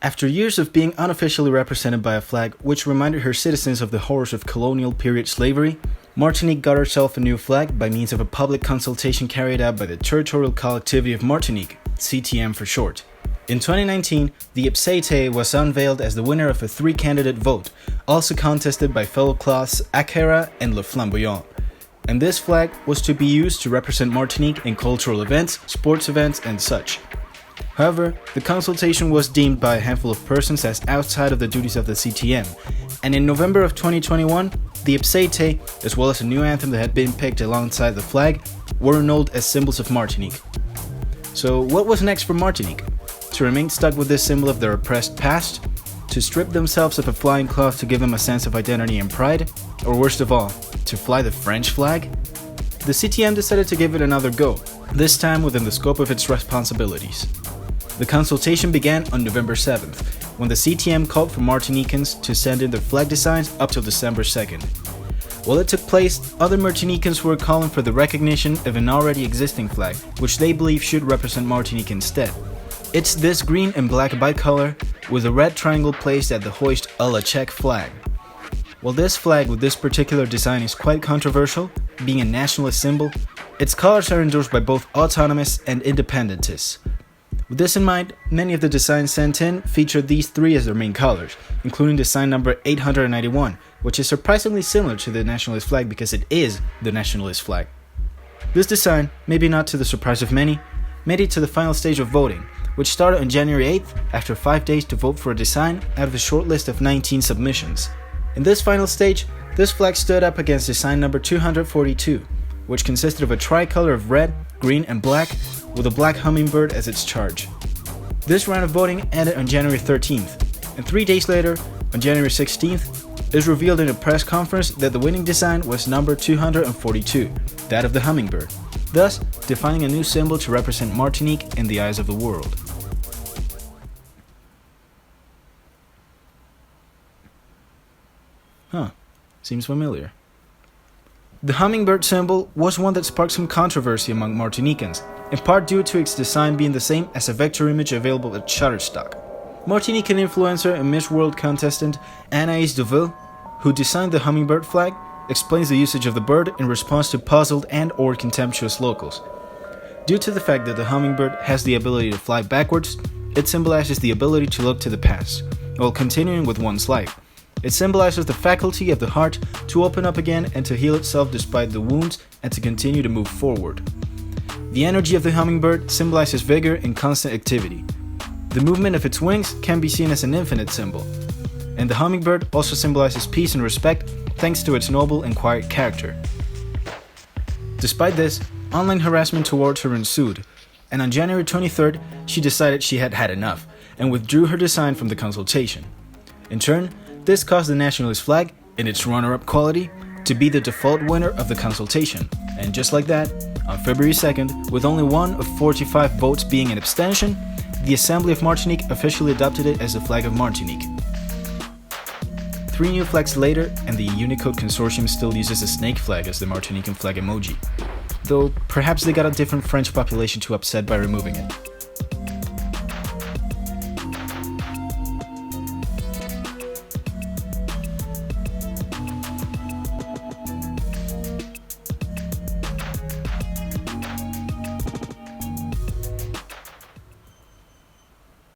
After years of being unofficially represented by a flag which reminded her citizens of the horrors of colonial period slavery, Martinique got herself a new flag by means of a public consultation carried out by the Territorial Collectivity of Martinique, CTM for short. In 2019, the Ipséité was unveiled as the winner of a 3-candidate vote, also contested by fellow clans Akera and Le Flamboyant. And this flag was to be used to represent Martinique in cultural events, sports events, and such. However, the consultation was deemed by a handful of persons as outside of the duties of the CTM, and in November of 2021, the Ipséité, as well as a new anthem that had been picked alongside the flag, were annulled as symbols of Martinique. So what was next for Martinique? To remain stuck with this symbol of their oppressed past? To strip themselves of a flying cloth to give them a sense of identity and pride? Or worst of all, to fly the French flag? The CTM decided to give it another go, this time within the scope of its responsibilities. The consultation began on November 7th, when the CTM called for Martinicans to send in their flag designs up till December 2nd. While it took place, other Martinicans were calling for the recognition of an already existing flag, which they believe should represent Martinique instead. It's this green and black bicolor with a red triangle placed at the hoist a la Czech flag. While this flag with this particular design is quite controversial, being a nationalist symbol, its colors are endorsed by both autonomists and independentists. With this in mind, many of the designs sent in featured these three as their main colors, including design number 891, which is surprisingly similar to the nationalist flag because it is the nationalist flag. This design, maybe not to the surprise of many, made it to the final stage of voting, which started on January 8th after 5 days to vote for a design out of a short list of 19 submissions. In this final stage, this flag stood up against design number 242, which consisted of a tricolor of red, green, and black, with a black hummingbird as its charge. This round of voting ended on January 13th, and 3 days later, on January 16th, it was revealed in a press conference that the winning design was number 242, that of the hummingbird, thus defining a new symbol to represent Martinique in the eyes of the world. Seems familiar. The hummingbird symbol was one that sparked some controversy among Martinicans, in part due to its design being the same as a vector image available at Shutterstock. Martinican influencer and Miss World contestant Anaïs Deville, who designed the hummingbird flag, explains the usage of the bird in response to puzzled and/or contemptuous locals. Due to the fact that the hummingbird has the ability to fly backwards, it symbolizes the ability to look to the past, while continuing with one's life. It symbolizes the faculty of the heart to open up again and to heal itself despite the wounds and to continue to move forward. The energy of the hummingbird symbolizes vigor and constant activity. The movement of its wings can be seen as an infinite symbol. And the hummingbird also symbolizes peace and respect thanks to its noble and quiet character. Despite this, online harassment towards her ensued, and on January 23rd, she decided she had had enough and withdrew her design from the consultation. In turn, this caused the nationalist flag, in its runner-up quality, to be the default winner of the consultation. And just like that, on February 2nd, with only one of 45 votes being an abstention, the Assembly of Martinique officially adopted it as the flag of Martinique. 3 new flags later, and the Unicode Consortium still uses a snake flag as the Martinican flag emoji, though perhaps they got a different French population to upset by removing it.